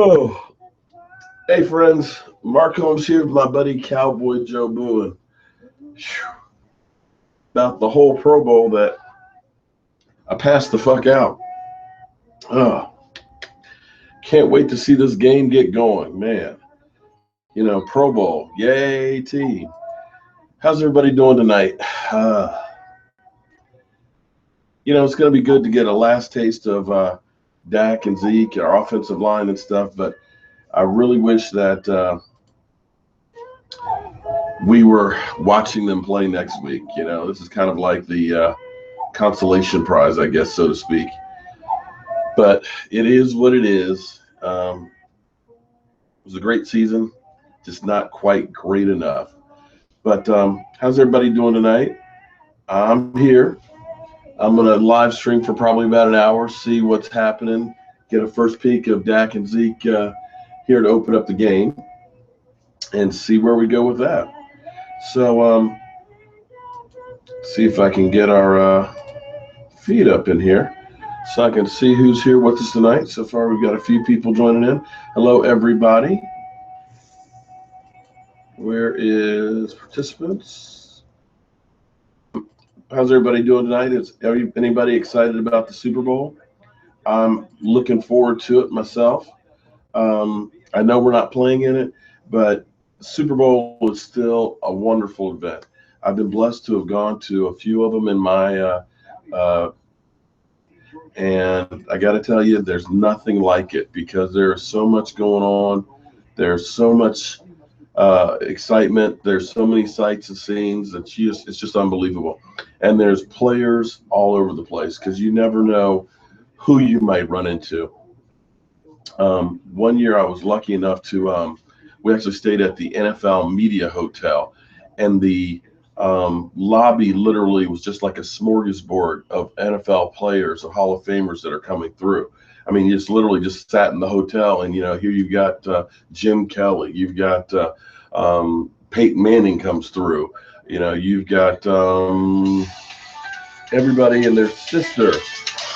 Oh, hey friends, Mark Holmes here with my buddy Cowboy Jobu, and about the whole Pro Bowl that I passed the fuck out. Oh, can't wait to see this game get going, man. Pro Bowl, yay team. How's everybody doing tonight? Uh, it's going to be good to get a last taste of Dak and Zeke, our offensive line and stuff, but I really wish that we were watching them play next week. This is kind of like the consolation prize, I guess, so to speak. But it is what it is. It was a great season, just not quite great enough. But how's everybody doing tonight? I'm here. I'm going to live stream for probably about an hour, see what's happening, get a first peek of Dak and Zeke here to open up the game, and see where we go with that. So see if I can get our feed up in here so I can see who's here with us tonight. So far, we've got a few people joining in. Hello, everybody. Where is participants? How's everybody doing tonight? Is anybody excited about the Super Bowl? I'm looking forward to it myself. I know we're not playing in it, but Super Bowl is still a wonderful event. I've been blessed to have gone to a few of them in my and I got to tell you, there's nothing like it because there's so much going on. There's so much excitement. There's so many sights and scenes that it's just unbelievable. And there's players all over the place because you never know who you might run into. One year I was lucky enough to we actually stayed at the NFL Media Hotel, and the lobby literally was just like a smorgasbord of NFL players, of Hall of Famers that are coming through. I mean, you just literally just sat in the hotel, and here you've got Jim Kelly, you've got Peyton Manning comes through, you've got everybody and their sister.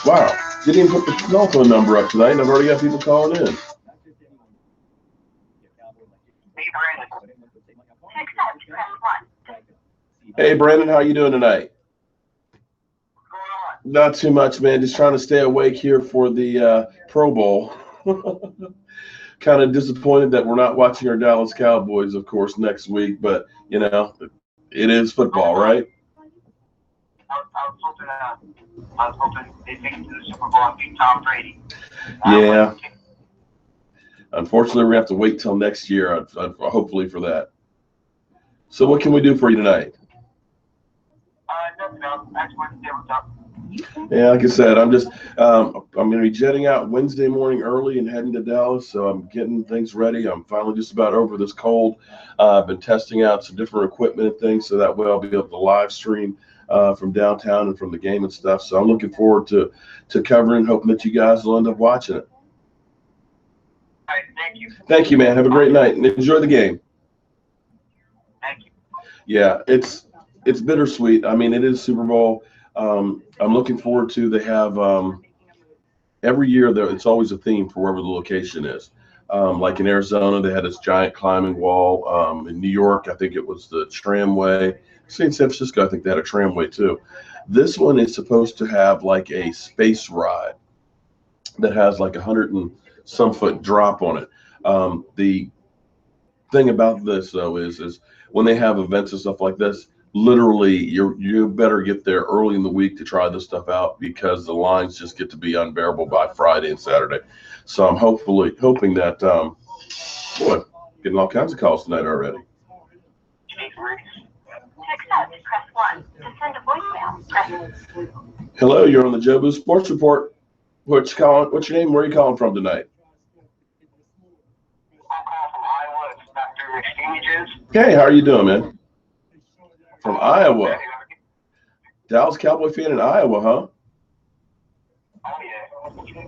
Wow, didn't even put the cell phone number up tonight, and I've already got people calling in. Hey, Brandon, how you doing tonight? Not too much, man. Just trying to stay awake here for the Pro Bowl. Kind of disappointed that we're not watching our Dallas Cowboys, of course, next week. But, it is football, right? I was hoping they'd make it to the Super Bowl and beat Tom Brady. Yeah. Unfortunately, we're going to have to wait till next year, hopefully, for that. So what can we do for you tonight? Nothing else. I just wanted to say what's up. Yeah, like I said, I'm going to be jetting out Wednesday morning early and heading to Dallas, so I'm getting things ready. I'm finally just about over this cold. I've been testing out some different equipment and things, so that way I'll be able to live stream from downtown and from the game and stuff. So I'm looking forward to covering, hoping that you guys will end up watching it. All right, thank you. Thank you, man. Have a great night and enjoy the game. Thank you. Yeah, it's bittersweet. I mean, it is Super Bowl. I'm looking forward to. They have every year there. It's always a theme for wherever the location is. Like in Arizona, they had this giant climbing wall. In New York, I think it was the tramway. San Francisco, I think they had a tramway too. This one is supposed to have like a space ride that has like 100 and some foot drop on it. The thing about this though is when they have events and stuff like this, literally you better get there early in the week to try this stuff out because the lines just get to be unbearable by Friday and Saturday. So I'm hoping that boy, getting all kinds of calls tonight already. Hello, you're on the Jobu Sports Report. What's your name? Where are you calling from tonight? Hey, how are you doing, man? From Iowa. Dallas Cowboy fan in Iowa, huh? Oh, yeah.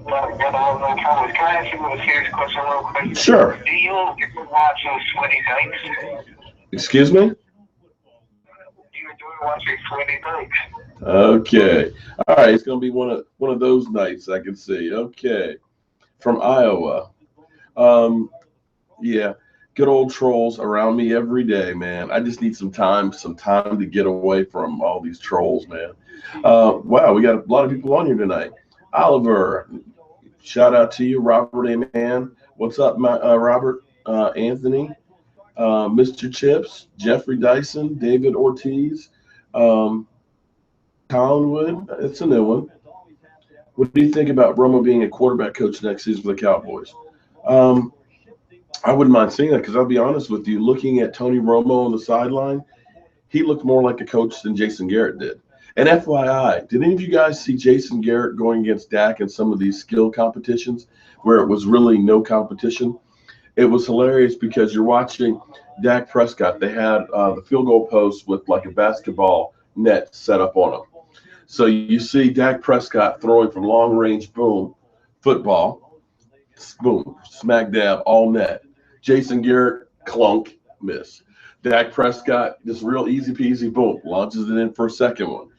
Can I ask you a serious question real quick? Sure. Do you enjoy watching Sweaty Dykes? Excuse me? Do you enjoy watching Sweaty Dykes? Okay. All right. It's going to be one of those nights I can see. Okay. From Iowa. Yeah, good old trolls around me every day, man. I just need some time to get away from all these trolls, man. Wow, we got a lot of people on here tonight. Oliver, shout out to you. Robert, A. Man. What's up, Robert? Anthony, Mr. Chips, Jeffrey Dyson, David Ortiz, um, Collinwood. It's a new one. What do you think about Romo being a quarterback coach next season for the Cowboys? Um, I wouldn't mind seeing that because I'll be honest with you, looking at Tony Romo on the sideline, he looked more like a coach than Jason Garrett did. And FYI, did any of you guys see Jason Garrett going against Dak in some of these skill competitions where it was really no competition? It was hilarious because you're watching Dak Prescott. They had the field goal post with like a basketball net set up on them. So you see Dak Prescott throwing from long range, boom, football, boom, smack dab, all net. Jason Garrett, clunk, miss. Dak Prescott, just real easy peasy, boom, launches it in for a second one.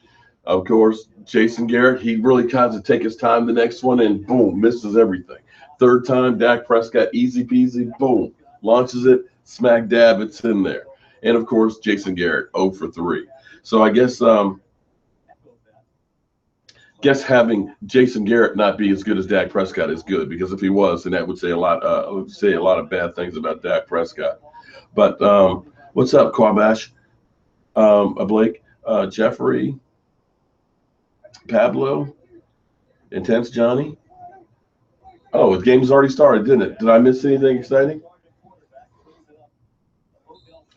Of course, Jason Garrett, he really tries to take his time the next one and boom, misses everything. Third time, Dak Prescott, easy peasy, boom, launches it, smack dab, it's in there. And of course, Jason Garrett, 0 for 3. So I guess having Jason Garrett not be as good as Dak Prescott is good, because if he was, then that would say a lot. Would say a lot of bad things about Dak Prescott. But what's up, Quabash? Blake, Jeffrey, Pablo, Intense Johnny. Oh, the game's already started, didn't it? Did I miss anything exciting?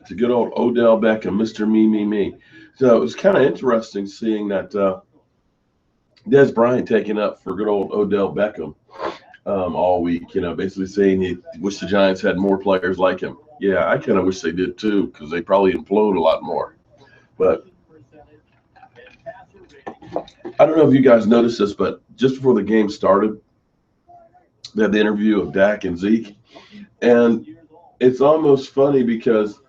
It's a good old Odell Beckham, Mr. Me. So it was kind of interesting seeing that Des Bryant taking up for good old Odell Beckham all week, basically saying he wished the Giants had more players like him. Yeah, I kind of wish they did too, because they probably implode a lot more. But I don't know if you guys noticed this, but just before the game started, they had the interview of Dak and Zeke. And it's almost funny because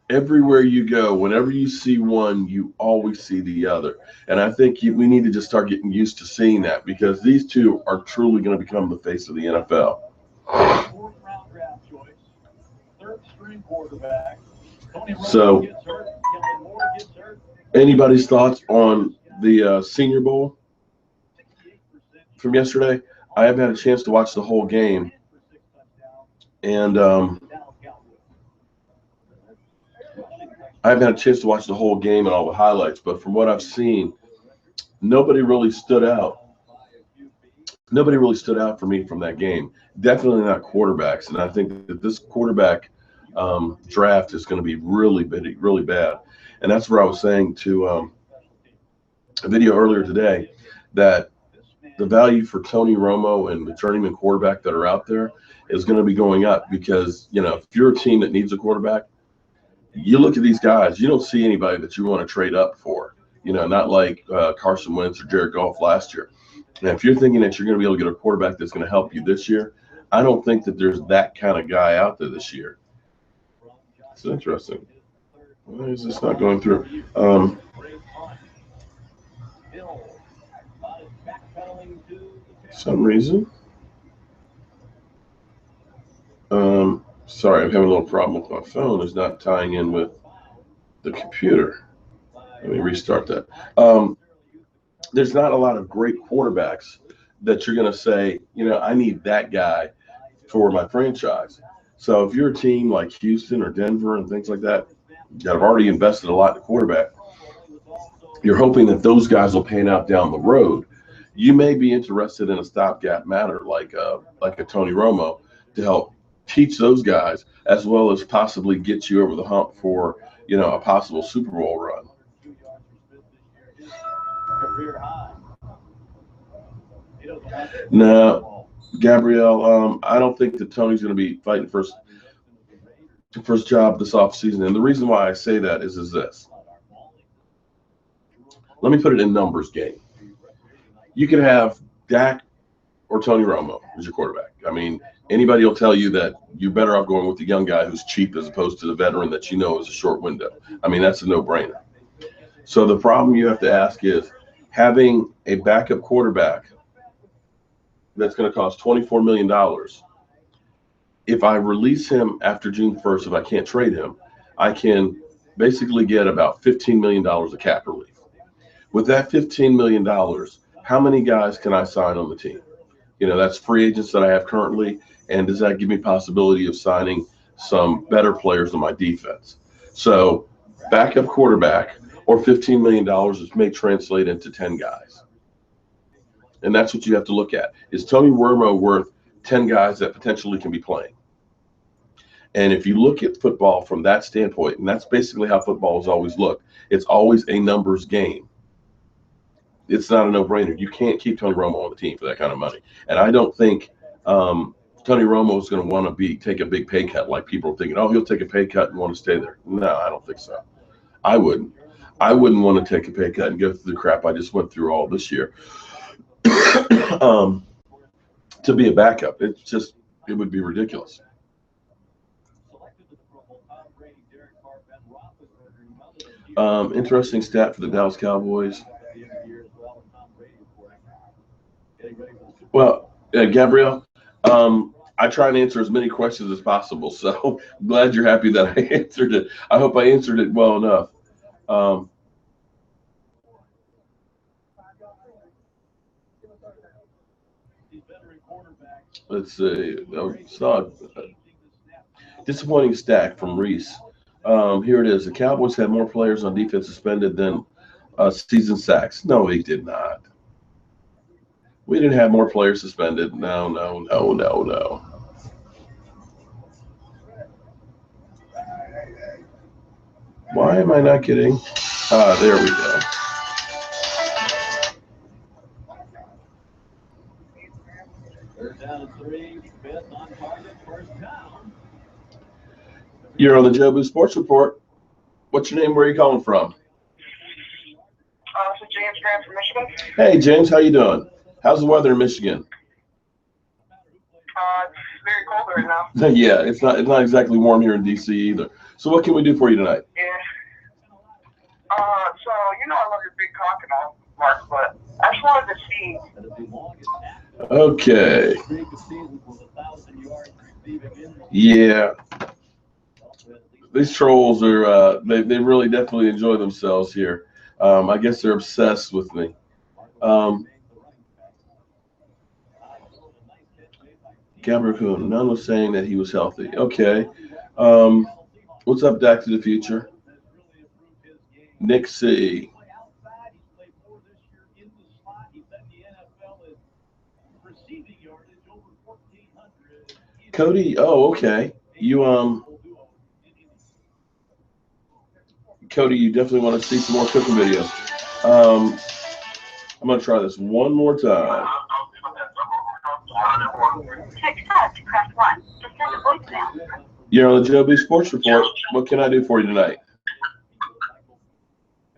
everywhere you go, whenever you see one, you always see the other. And I think we need to just start getting used to seeing that, because these two are truly going to become the face of the NFL. So, anybody's thoughts on the Senior Bowl from yesterday? I haven't had a chance to watch the whole game. And I haven't had a chance to watch the whole game and all the highlights, but from what I've seen, nobody really stood out. Nobody really stood out for me from that game. Definitely not quarterbacks, and I think that this quarterback draft is going to be really bad. And that's where I was saying to a video earlier today that the value for Tony Romo and the journeyman quarterback that are out there is going to be going up, because, if you're a team that needs a quarterback, you look at these guys, you don't see anybody that you want to trade up for, not like Carson Wentz or Jared Goff last year. And if you're thinking that you're going to be able to get a quarterback that's going to help you this year, I don't think that there's that kind of guy out there this year. It's interesting. Why is this not going through? Some reason. Sorry, I'm having a little problem with my phone. It's not tying in with the computer. Let me restart that. There's not a lot of great quarterbacks that you're going to say, I need that guy for my franchise. So if you're a team like Houston or Denver and things like that have already invested a lot in the quarterback, you're hoping that those guys will pan out down the road. You may be interested in a stopgap matter like a Tony Romo to help teach those guys, as well as possibly get you over the hump for, a possible Super Bowl run. No, Gabrielle, I don't think that Tony's going to be fighting first job this offseason. And the reason why I say that is this. Let me put it in numbers game. You could have Dak or Tony Romo as your quarterback. I mean, anybody will tell you that you're better off going with the young guy who's cheap as opposed to the veteran that is a short window. I mean, that's a no-brainer. So the problem you have to ask is, having a backup quarterback that's going to cost $24 million, if I release him after June 1st, if I can't trade him, I can basically get about $15 million of cap relief. With that $15 million, how many guys can I sign on the team? That's free agents that I have currently, and does that give me possibility of signing some better players in my defense? So backup quarterback or $15 million may translate into 10 guys. And that's what you have to look at. Is Tony Romo worth 10 guys that potentially can be playing? And if you look at football from that standpoint, and that's basically how football has always looked, it's always a numbers game. It's not a no-brainer. You can't keep Tony Romo on the team for that kind of money. And I don't think Tony Romo is going to want to take a big pay cut like people are thinking, oh, he'll take a pay cut and want to stay there. No, I don't think so. I wouldn't. I wouldn't want to take a pay cut and go through the crap I just went through all this year to be a backup. It would be ridiculous. Interesting stat for the Dallas Cowboys. Well, Gabrielle, I try and answer as many questions as possible, so I'm glad you're happy that I answered it. I hope I answered it well enough. Let's see. Disappointing stat from Reese. Here it is. The Cowboys had more players on defense suspended than season sacks. No, he did not. We didn't have more players suspended. No. Why am I not getting? There we go. You're on the Jobu Sports Report. What's your name? Where are you calling from? This is James Graham from Michigan. Hey, James, how you doing? How's the weather in Michigan? It's very cold right now. Yeah, it's not exactly warm here in DC either. So what can we do for you tonight? Yeah. So I love your big cock and all, Mark, but I just wanted to see. Okay. Yeah. These trolls are they really definitely enjoy themselves here. I guess they're obsessed with me. Gabriel None was saying that he was healthy. Okay. What's up, Back to the Future? Nick C. Cody, oh, okay. Cody, you definitely want to see some more cooking videos. I'm going to try this one more time. Press 1 to send a voicemail. You're on the Jobu Sports Report. What can I do for you tonight?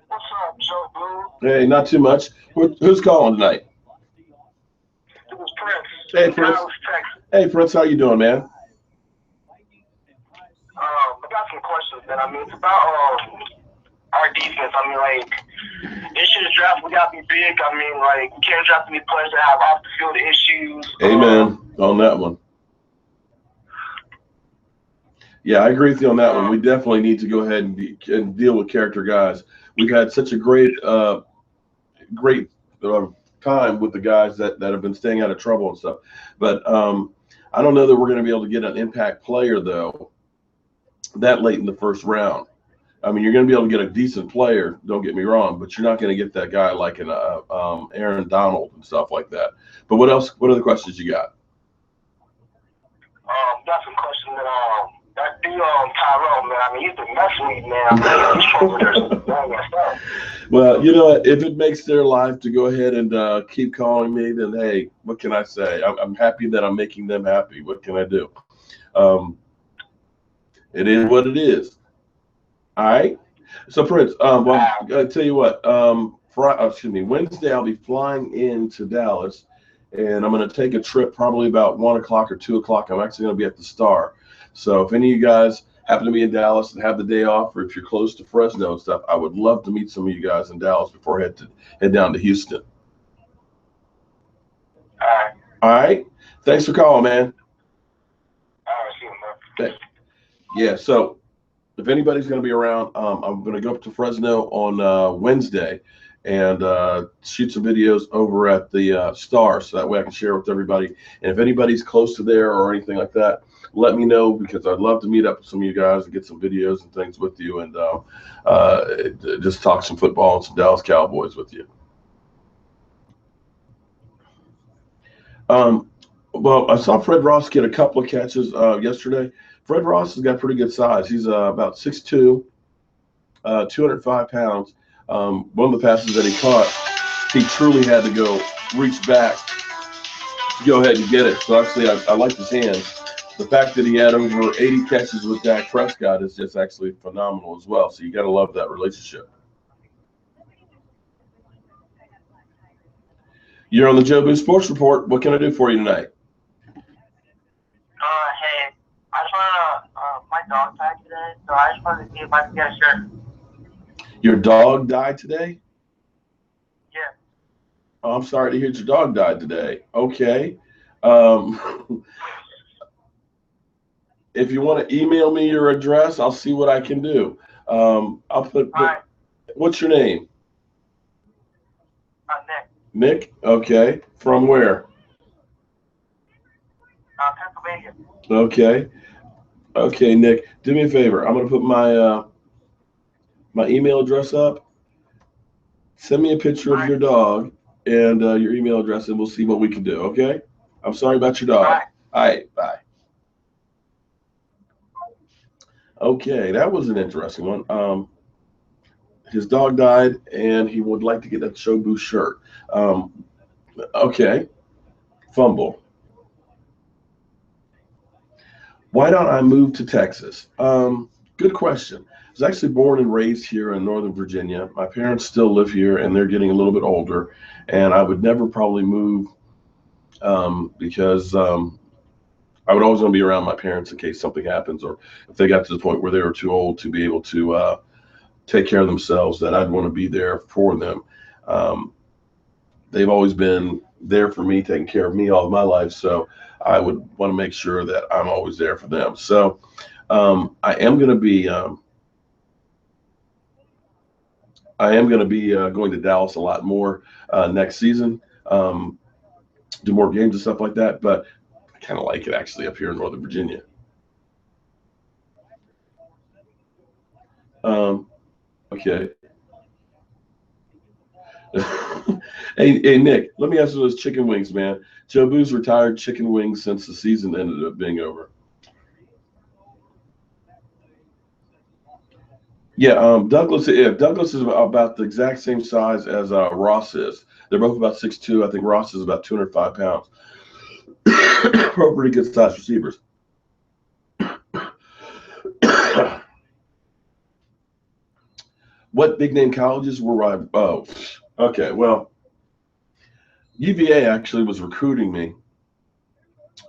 What's up, Jobu? Hey, not too much. Who's calling tonight? This is Prince. Hey, Prince. Hey, Prince, how you doing, man? I got some questions, man. I mean, it's about our defense. I mean, like, this year's draft, we got to be big. I mean, like, we can't draft any players that have off-the-field issues. Amen on that one. Yeah, I agree with you on that one. We definitely need to go ahead and deal with character guys. We've had such a great time with the guys that have been staying out of trouble and stuff. But I don't know that we're going to be able to get an impact player, though, that late in the first round. I mean, you're going to be able to get a decent player, don't get me wrong, but you're not going to get that guy like an Aaron Donald and stuff like that. But what else? What other questions you got? Got some questions that Tyrell, man. I mean, he's been messing with me, man. Well, you know what? If it makes their life to go ahead and keep calling me, then hey, what can I say? I'm happy that I'm making them happy. What can I do? It is what it is. All right. So, Prince, well, I tell you what. Wednesday I'll be flying into Dallas, and I'm going to take a trip probably about 1 o'clock or 2 o'clock. I'm actually going to be at the Star. So if any of you guys happen to be in Dallas and have the day off, or if you're close to Fresno and stuff, I would love to meet some of you guys in Dallas before I head down to Houston. All right. All right. Thanks for calling, man. All right. See you. Okay. Yeah. So if anybody's going to be around, I'm going to go up to Fresno on Wednesday and shoot some videos over at the Star, so that way I can share with everybody. And if anybody's close to there or anything like that, let me know, because I'd love to meet up with some of you guys and get some videos and things with you, and just talk some football and some Dallas Cowboys with you. Well, I saw Fred Ross get a couple of catches yesterday. Fred Ross has got pretty good size. He's about 6'2", 205 pounds. One of the passes that he caught, he truly had to go reach back to go ahead and get it. So actually, I like his hands. The fact that he had over 80 catches with Dak Prescott is just actually phenomenal as well. So you got to love that relationship. You're on the Jobu Sports Report. What can I do for you tonight? Hey, I just want my dog died today, so I just wanted to see if I could get a shirt. Your dog died today? Yeah. Oh, I'm sorry to hear your dog died today. Okay. If you want to email me your address, I'll see what I can do. I'll put. What's your name? Nick. Nick? Okay. From where? Pennsylvania. Okay. Okay, Nick. Do me a favor. I'm going to put my my email address up. Send me a picture of your dog and your email address, and we'll see what we can do. Okay. I'm sorry about your dog. All right. Bye. Okay, that was an interesting one. His dog died, and he would like to get that Jobu shirt. Okay, fumble. Why don't I move to Texas? Good question. I was actually born and raised here in Northern Virginia. My parents still live here, and they're getting a little bit older, and I would never probably move because I would always want to be around my parents in case something happens, or if they got to the point where they were too old to be able to take care of themselves, that I'd want to be there for them. They've always been there for me, taking care of me all of my life, so I would want to make sure that I'm always there for them. So I am going to be going to Dallas a lot more next season, do more games and stuff like that, but I kind of like it actually up here in Northern Virginia. Okay. Hey, Nick, let me ask you those chicken wings, man. Jobu's retired chicken wings since the season ended up being over. Yeah, Douglas. Yeah, Douglas is about the exact same size as Ross is. They're both about 6'2". I think Ross is about 205 pounds. Both pretty good sized receivers. What big name colleges were I? Oh, okay. Well, UVA actually was recruiting me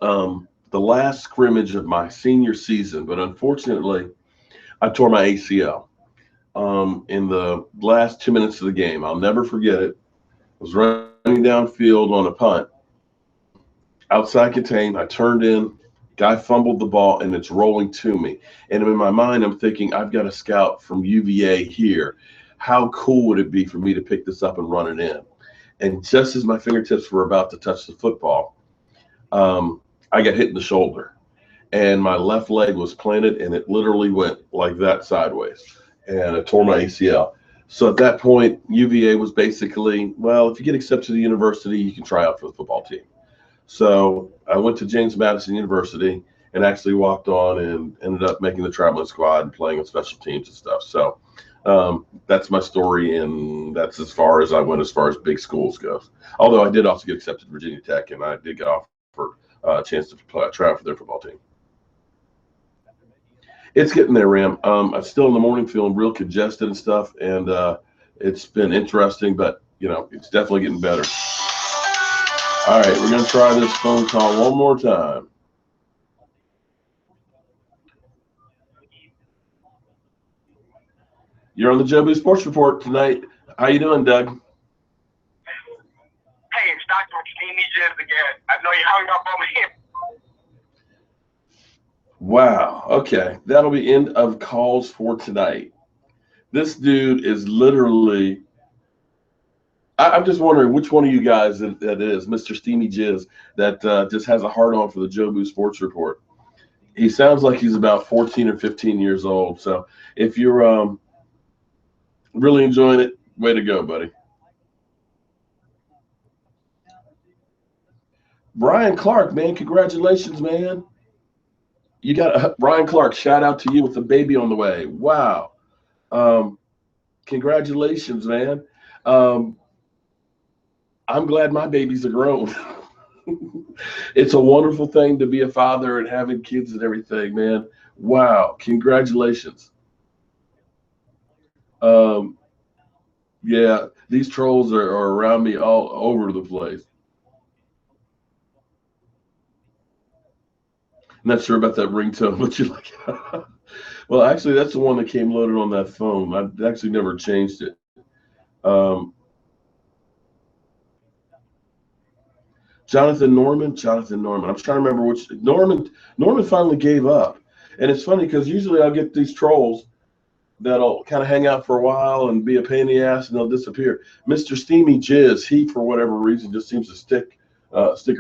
the last scrimmage of my senior season, but unfortunately, I tore my ACL in the last 2 minutes of the game. I'll never forget it. I was running downfield on a punt, outside contain. I turned in, guy fumbled the ball, and it's rolling to me. And in my mind, I'm thinking, I've got a scout from UVA here. How cool would it be for me to pick this up and run it in? And just as my fingertips were about to touch the football, I got hit in the shoulder, and my left leg was planted, and it literally went like that sideways, and I tore my ACL. So at that point, UVA was basically, well, if you get accepted to the university, you can try out for the football team. So I went to James Madison University and actually walked on and ended up making the traveling squad and playing on special teams and stuff. So that's my story, and that's as far as I went as far as big schools goes. Although I did also get accepted to Virginia Tech, and I did get offered a chance to try out for their football team. It's getting there, Ram. I'm still in the morning feeling real congested and stuff, and it's been interesting, but it's definitely getting better. All right, we're going to try this phone call one more time. You're on the Jobu Sports Report tonight. How you doing, Doug? Hey, it's Dr. McKinney again. I know you hung up on me. Wow. Okay. That'll be end of calls for tonight. This dude is literally. I'm just wondering which one of you guys that is, Mr. Steamy Jizz, that just has a hard on for the Jobu Sports Report. He sounds like he's about 14 or 15 years old. So if you're really enjoying it, way to go, buddy. Brian Clark, man, congratulations, man. You got Brian Clark. Shout out to you with the baby on the way. Wow. Um, Congratulations, man. Um, I'm glad my babies are grown. It's a wonderful thing to be a father and having kids and everything, man. Wow. Congratulations. Um, yeah, these trolls are around me all over the place. Not sure about that ringtone, but you like it. Well, actually, that's the one that came loaded on that phone. I actually never changed it. Um, Jonathan Norman. I'm trying to remember which Norman finally gave up. And it's funny because usually I'll get these trolls that'll kind of hang out for a while and be a pain in the ass and they'll disappear. Mr. Steamy Jizz, he for whatever reason just seems to stick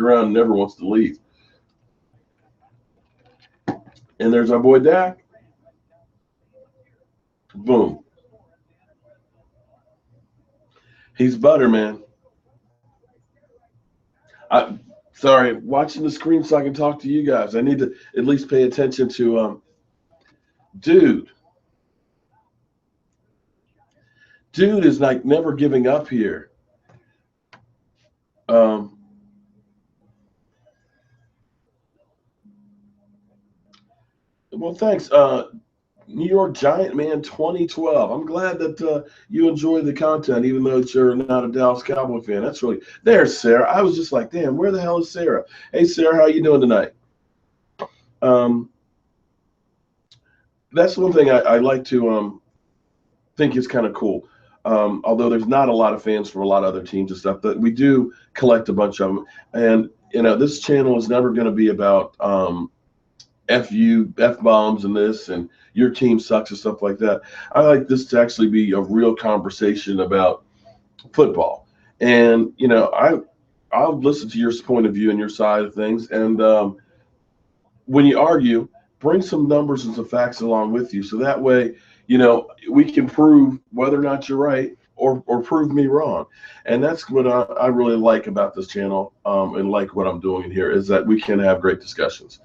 around and never wants to leave. And there's our boy Dak. Boom. He's butter, man. I sorry, watching the screen so I can talk to you guys. I need to at least pay attention to dude. Dude is like never giving up here. Um, well, thanks. New York Giant man 2012. I'm glad that you enjoy the content, even though you're not a Dallas Cowboy fan. That's really there's Sarah. I was just like, damn, where the hell is Sarah? Hey, Sarah, how you doing tonight? Um, that's one thing I like to think is kind of cool. Although there's not a lot of fans from a lot of other teams and stuff, but we do collect a bunch of them. And this channel is never going to be about F bombs and this and your team sucks and stuff like that. I like this to actually be a real conversation about football. And I'll listen to your point of view and your side of things. And when you argue, bring some numbers and some facts along with you, so that way we can prove whether or not you're right or prove me wrong. And that's what I really like about this channel, and like what I'm doing in here is that we can have great discussions.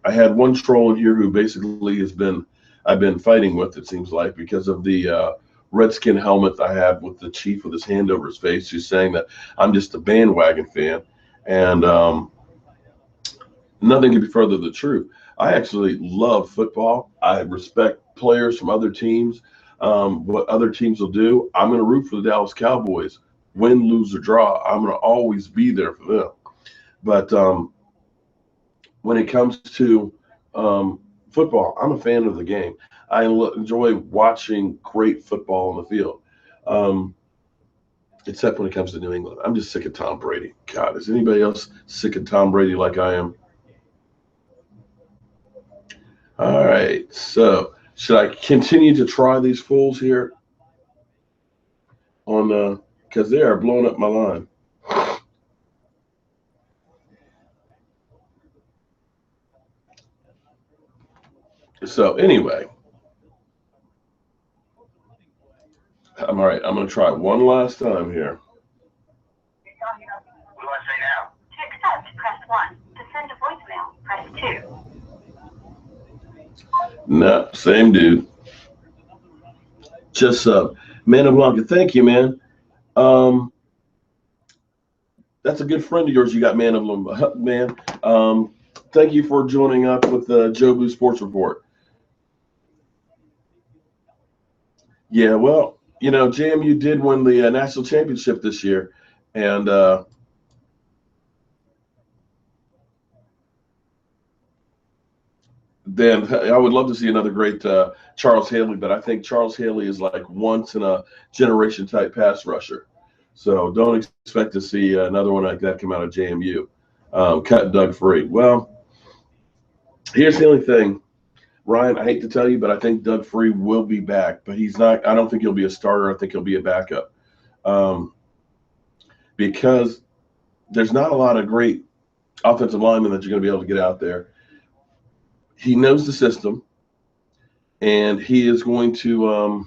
I had one troll in here who basically I've been fighting with, it seems like, because of the Redskin helmet I have with the chief with his hand over his face, who's saying that I'm just a bandwagon fan. And nothing could be further the truth. I actually love football. I respect players from other teams, what other teams will do. I'm going to root for the Dallas Cowboys, win, lose, or draw. I'm going to always be there for them. But when it comes to football, I'm a fan of the game. I enjoy watching great football on the field, except when it comes to New England. I'm just sick of Tom Brady. God, is anybody else sick of Tom Brady like I am? All right, so should I continue to try these fools here on because they are blowing up my line. So anyway, I'm all right. I'm going to try it one last time here. What do I say now? To accept, press 1. To send a voicemail, press 2. No, same dude. Just Man of Blanca. Thank you, man. That's a good friend of yours. You got Man of Blanca, man. Thank you for joining up with the Jobu Sports Report. Yeah, well, JMU did win the national championship this year, and then I would love to see another great Charles Haley, but I think Charles Haley is like once in a generation type pass rusher. So don't expect to see another one like that come out of JMU. Cut Doug free. Well, Here's the only thing, Ryan. I hate to tell you, but I think Doug Free will be back, but he's not. I don't think he'll be a starter. I think he'll be a backup, um, because there's not a lot of great offensive linemen that you're going to be able to get out there. He knows the system, and he is going to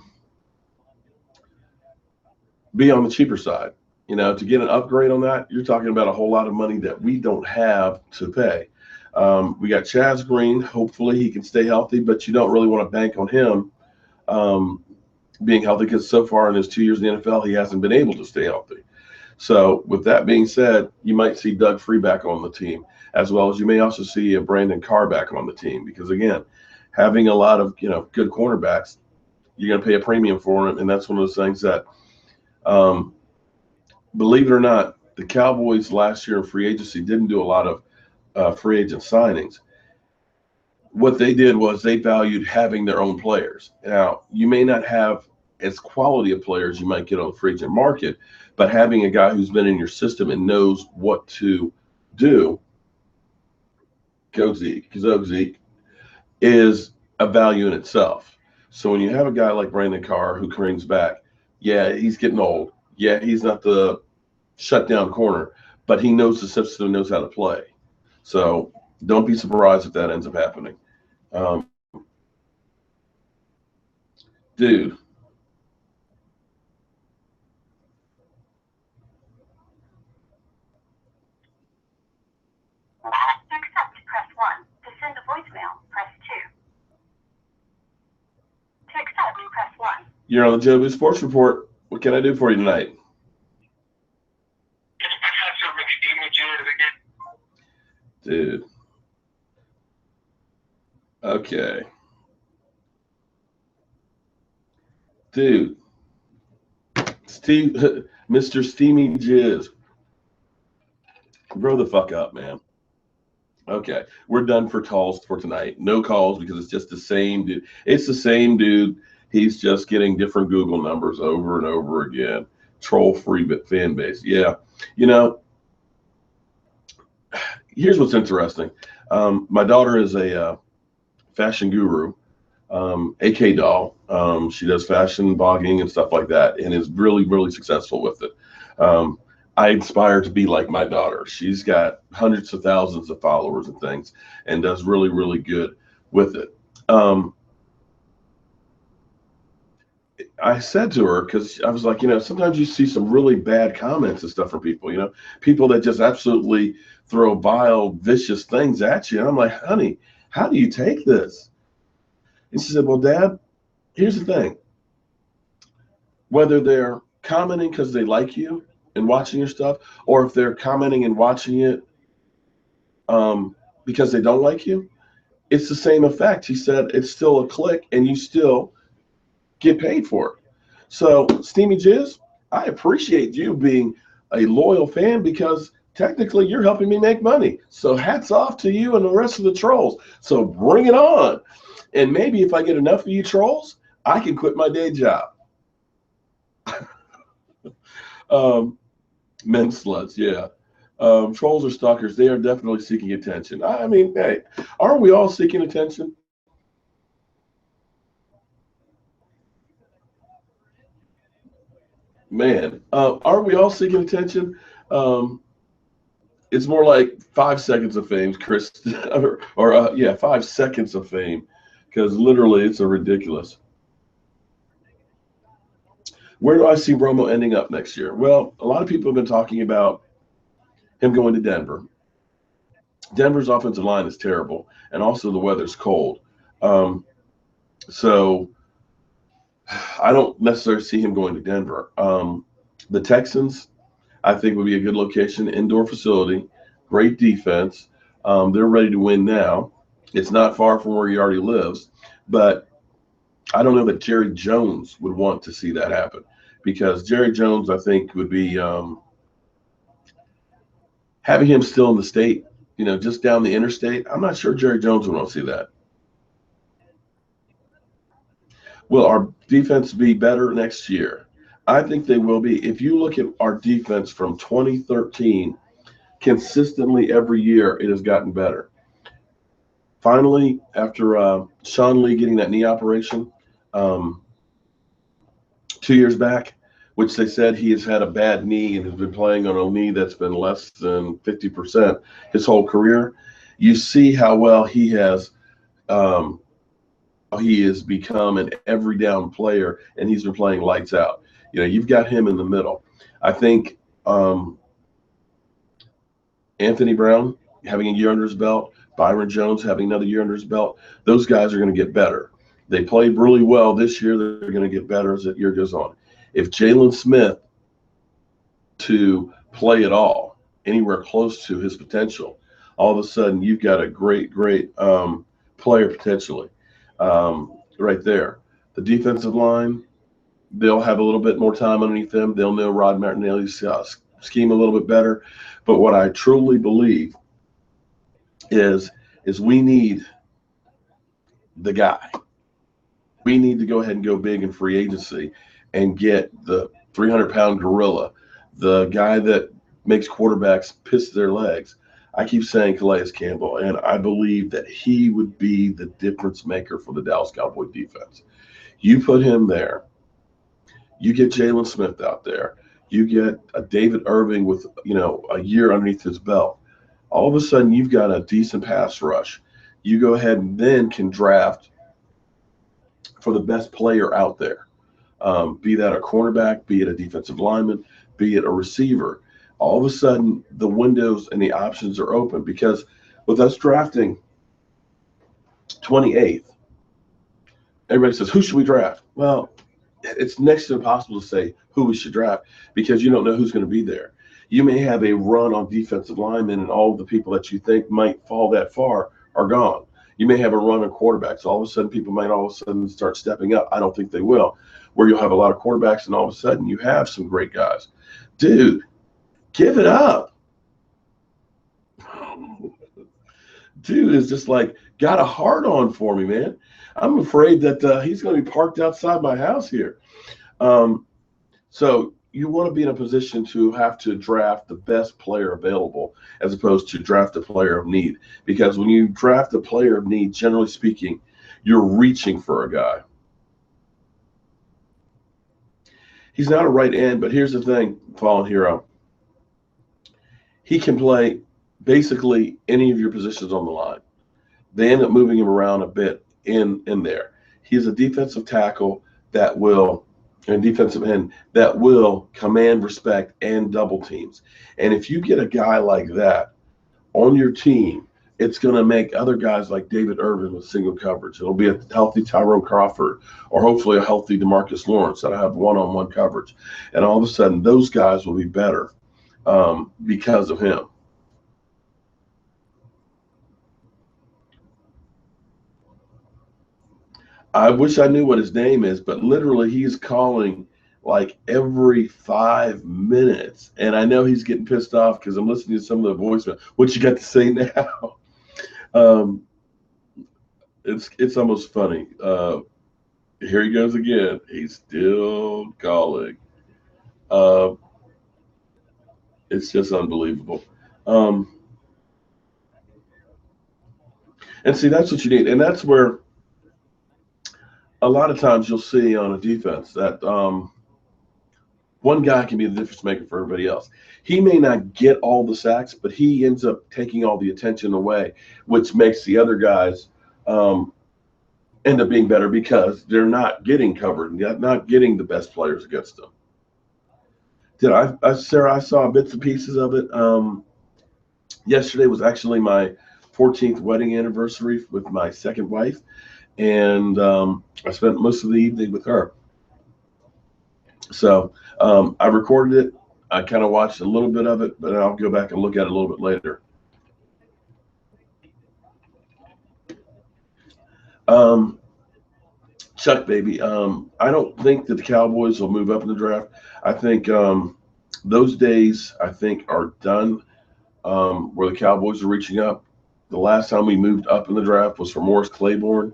be on the cheaper side. To get an upgrade on that, you're talking about a whole lot of money that we don't have to pay. We got Chaz Green. Hopefully he can stay healthy, but you don't really want to bank on him being healthy because so far in his 2 years in the NFL, he hasn't been able to stay healthy. So with that being said, you might see Doug Free back on the team, as well as you may also see a Brandon Carr back on the team, because again, having a lot of good cornerbacks, you're going to pay a premium for them, and that's one of those things that, believe it or not, the Cowboys last year in free agency didn't do a lot of free agent signings. What they did was they valued having their own players. Now, you may not have as quality of players you might get on the free agent market, but having a guy who's been in your system and knows what to do, go Zeke, is a value in itself. So when you have a guy like Brandon Carr who brings back, yeah, he's getting old. Yeah, he's not the shutdown corner, but he knows the system and knows how to play. So don't be surprised if that ends up happening. Dude. To accept, press 1. To send a voicemail, press 2. To accept, press 1. You're on the Jobu Sports Report. What can I do for you tonight? Dude. Okay. Dude. Steve, Mr. Steamy Jizz. Grow the fuck up, man. Okay. We're done for calls for tonight. No calls because it's just the same dude. It's the same dude. He's just getting different Google numbers over and over again. Troll-free fan base. Yeah. Here's what's interesting. My daughter is a fashion guru, AK doll. She does fashion blogging and stuff like that, and is really, really successful with it. I aspire to be like my daughter. She's got hundreds of thousands of followers and things, and does really, really good with it. I said to her, because I was like, sometimes you see some really bad comments and stuff from people, people that just absolutely throw vile, vicious things at you. And I'm like, honey, how do you take this? And she said, well, Dad, here's the thing. Whether they're commenting because they like you and watching your stuff, or if they're commenting and watching it because they don't like you, it's the same effect. He said, it's still a click and you still get paid for it. So, Steamy Jizz, I appreciate you being a loyal fan, because technically you're helping me make money. So hats off to you and the rest of the trolls. So bring it on. And maybe if I get enough of you trolls, I can quit my day job. Men sluts, yeah. Trolls are stalkers. They are definitely seeking attention. I mean, hey, aren't we all seeking attention? Man, aren't we all seeking attention? It's more like 5 seconds of fame, Chris, or 5 seconds of fame, because literally it's a ridiculous. Where do I see Romo ending up next year? Well, a lot of people have been talking about him going to Denver. Denver's offensive line is terrible, and also the weather's cold. So I don't necessarily see him going to Denver. The Texans, I think, would be a good location, indoor facility, great defense. They're ready to win now. It's not far from where he already lives, but I don't know that Jerry Jones would want to see that happen, because Jerry Jones, I think, would be having him still in the state, just down the interstate. I'm not sure Jerry Jones would want to see that. Will our defense be better next year? I think they will be. If you look at our defense from 2013, consistently every year it has gotten better. finally, after Sean Lee getting that knee operation 2 years back, which they said he has had a bad knee and has been playing on a knee that's been less than 50% his whole career, you see how well um, he has become an every down player, and he's been playing lights out. You've got him in the middle. I think Anthony Brown having a year under his belt, Byron Jones having another year under his belt, those guys are going to get better. They played really well this year. They're going to get better as the year goes on. If Jalen Smith to play at all, anywhere close to his potential, all of a sudden you've got a great player potentially right there. The defensive line, they'll have a little bit more time underneath them. They'll know Rod Martinelli's scheme a little bit better. But what I truly believe is we need the guy. We need to go ahead and go big in free agency and get the 300-pound gorilla, the guy that makes quarterbacks piss their legs. I keep saying Calais Campbell, and I believe that he would be the difference maker for the Dallas Cowboy defense. You put him there. You get Jalen Smith out there. You get a David Irving with, a year underneath his belt. All of a sudden, you've got a decent pass rush. You go ahead and then can draft for the best player out there, be that a cornerback, be it a defensive lineman, be it a receiver. All of a sudden, the windows and the options are open, because with us drafting 28th, everybody says, who should we draft? Well, it's next to impossible to say who we should draft, because you don't know who's going to be there. You may have a run on defensive linemen, and all of the people that you think might fall that far are gone. You may have a run on quarterbacks. All of a sudden, people might all of a sudden start stepping up. I don't think they will, where you'll have a lot of quarterbacks, and all of a sudden you have some great guys. Dude, give it up. Dude is just like got a heart on for me, man. I'm afraid that he's going to be parked outside my house here. So you want to be in a position to have to draft the best player available as opposed to draft a player of need. Because when you draft a player of need, generally speaking, you're reaching for a guy. He's not a right end, but here's the thing, Fallen Hero. He can play basically any of your positions on the line. They end up moving him around a bit in there. He's a defensive tackle and defensive end that will command respect and double teams. And if you get a guy like that on your team, it's going to make other guys like David Irvin with single coverage. It'll be a healthy Tyrone Crawford, or hopefully a healthy DeMarcus Lawrence that'll have one-on-one coverage. And all of a sudden, those guys will be better because of him. I wish I knew what his name is, but literally he's calling like every 5 minutes. And I know he's getting pissed off because I'm listening to some of the voicemail. What you got to say now? It's almost funny. Here he goes again. He's still calling. It's just unbelievable. And see, that's what you need. And that's where a lot of times you'll see on a defense that one guy can be the difference maker for everybody else. He may not get all the sacks, but he ends up taking all the attention away, which makes the other guys end up being better because they're not getting covered, not getting the best players against them. Sarah, I saw bits and pieces of it. Yesterday was actually my 14th wedding anniversary with my second wife. And I spent most of the evening with her. So I recorded it. I kind of watched a little bit of it, but I'll go back and look at it a little bit later. Chuck, baby, I don't think that the Cowboys will move up in the draft. I think those days, are done where the Cowboys are reaching up. The last time we moved up in the draft was for Morris Claiborne.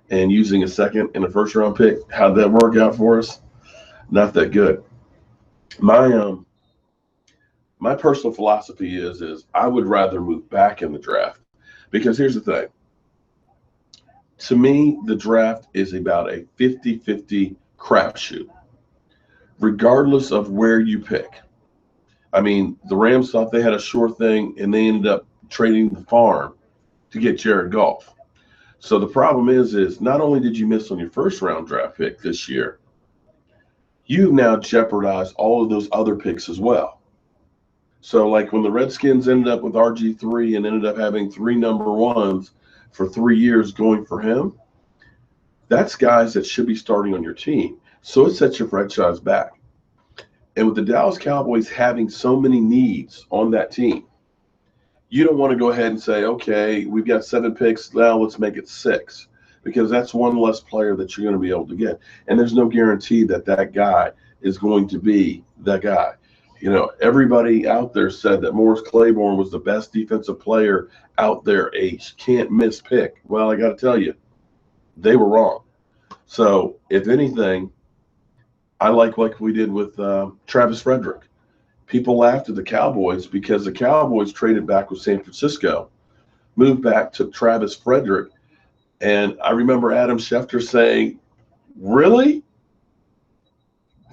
And using a second and a first-round pick, how'd that work out for us? Not that good. My personal philosophy is I would rather move back in the draft, because here's the thing: To me, the draft is about a 50-50 crapshoot, regardless of where you pick. I mean, the Rams thought they had a sure thing, and they ended up trading the farm to get Jared Goff. So the problem is not only did you miss on your first round draft pick this year, you've now jeopardized all of those other picks as well. So like when the Redskins ended up with RG3 and ended up having 3 number ones for 3 years going for him, that's guys that should be starting on your team. So it sets your franchise back. And with the Dallas Cowboys having so many needs on that team, you don't want to go ahead and say, okay, we've got 7 picks, now let's make it 6, because that's one less player that you're going to be able to get. And there's no guarantee that that guy is going to be that guy. You know, everybody out there said that Morris Claiborne was the best defensive player out there, a can't-miss pick. Well, I got to tell you, they were wrong. So, if anything, I like we did with Travis Frederick. People laughed at the Cowboys because the Cowboys traded back with San Francisco, moved back, took Travis Frederick, and I remember Adam Schefter saying, really?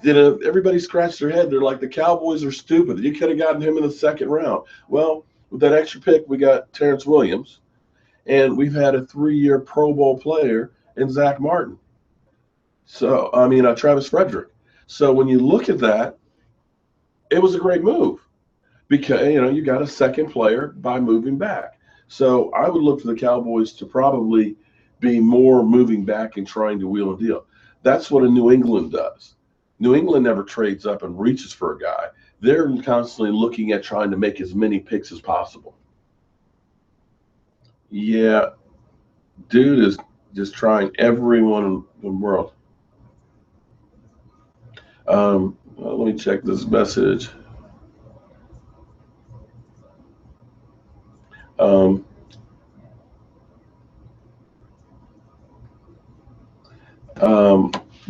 Everybody scratched their head. They're like, the Cowboys are stupid. You could have gotten him in the second round. Well, with that extra pick, we got Terrence Williams, and we've had a 3-year Pro Bowl player in Zach Martin. So, Travis Frederick. So when you look at that, it was a great move because, you got a second player by moving back. So I would look for the Cowboys to probably be more moving back and trying to wheel and deal. That's what a New England does. New England never trades up and reaches for a guy. They're constantly looking at trying to make as many picks as possible. Yeah, dude is just trying everyone in the world. Let me check this message.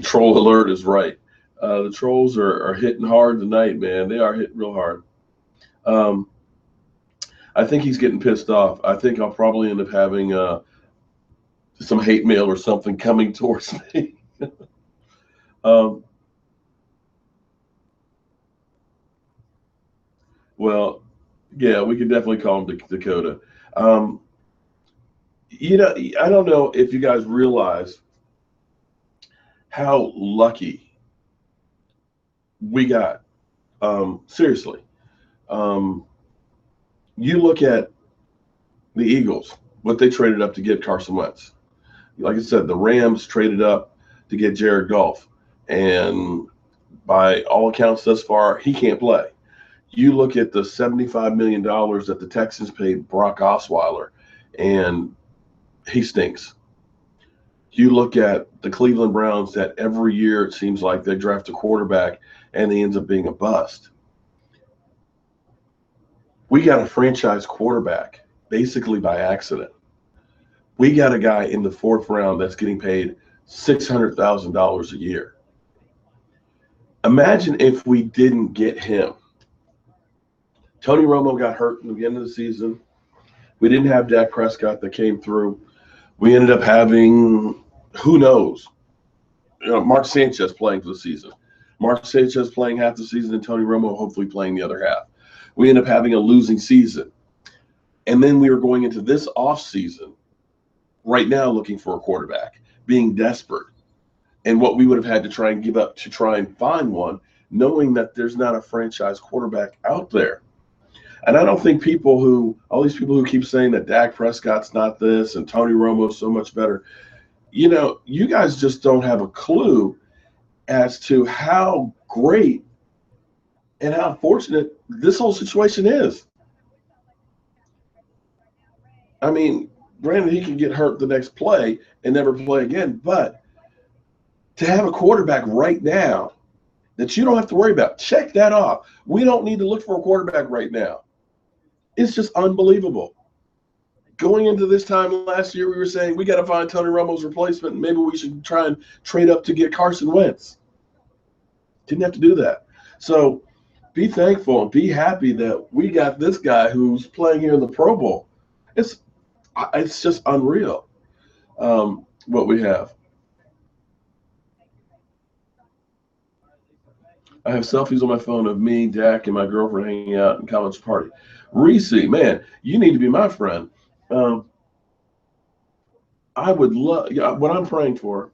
Troll alert is right. The trolls are hitting hard tonight, man. They are hitting real hard. I think he's getting pissed off. I think I'll probably end up having some hate mail or something coming towards me. Well, yeah, we could definitely call him Dakota. I don't know if you guys realize how lucky we got. Seriously. You look at the Eagles, what they traded up to get Carson Wentz. Like I said, the Rams traded up to get Jared Goff. And by all accounts thus far, he can't play. You look at the $75 million that the Texans paid Brock Osweiler, and he stinks. You look at the Cleveland Browns that every year it seems like they draft a quarterback and he ends up being a bust. We got a franchise quarterback basically by accident. We got a guy in the 4th round that's getting paid $600,000 a year. Imagine if we didn't get him. Tony Romo got hurt in the beginning of the season. We didn't have Dak Prescott that came through. We ended up having, who knows, Mark Sanchez playing for the season. Mark Sanchez playing half the season and Tony Romo hopefully playing the other half. We ended up having a losing season. And then we were going into this offseason right now looking for a quarterback, being desperate. And what we would have had to try and give up to try and find one, knowing that there's not a franchise quarterback out there. And I don't think all these people who keep saying that Dak Prescott's not this and Tony Romo's so much better, you guys just don't have a clue as to how great and how fortunate this whole situation is. I mean, granted, he can get hurt the next play and never play again, but to have a quarterback right now that you don't have to worry about, check that off. We don't need to look for a quarterback right now. It's just unbelievable. Going into this time last year, we were saying we got to find Tony Romo's replacement. And maybe we should try and trade up to get Carson Wentz. Didn't have to do that. So be thankful and be happy that we got this guy who's playing here in the Pro Bowl. It's just unreal. what we have. I have selfies on my phone of me, Dak, and my girlfriend hanging out in college party. Reese, man, you need to be my friend. Um, I would love. Yeah, what I'm praying for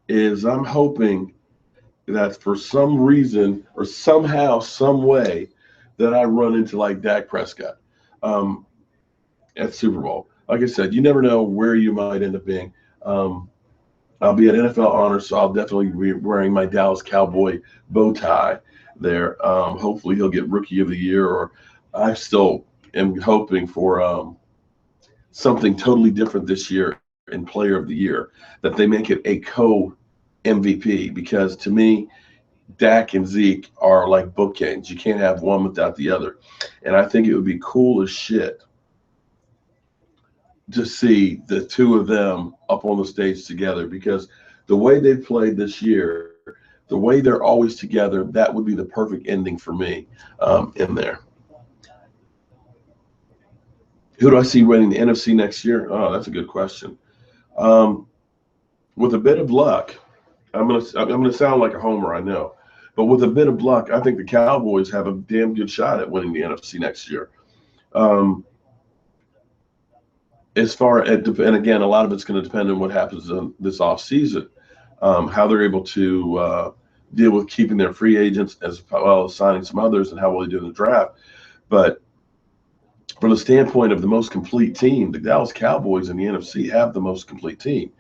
is I'm hoping that for some reason or somehow, some way, that I run into like Dak Prescott um, at Super Bowl. Like I said, you never know where you might end up being. Um, I'll be at NFL Honors, so I'll definitely be wearing my Dallas Cowboy bow tie there. Hopefully, he'll get Rookie of the Year, or I still am hoping for something totally different this year in Player of the Year, that they make it a co MVP, because to me, Dak and Zeke are like bookends. You can't have one without the other. And I think it would be cool as shit to see the two of them up on the stage together, because the way they've played this year, the way they're always together, that would be the perfect ending for me in there. Who do I see winning the NFC next year? Oh, that's a good question. Um, with a bit of luck, I'm gonna sound like a homer, I know, but with a bit of luck, I think the Cowboys have a damn good shot at winning the NFC next year. Um, as far as, and again, a lot of it's going to depend on what happens in this offseason, how they're able to deal with keeping their free agents as well as signing some others, and how will they do in the draft. But from the standpoint of the most complete team, the Dallas Cowboys in the NFC have the most complete team.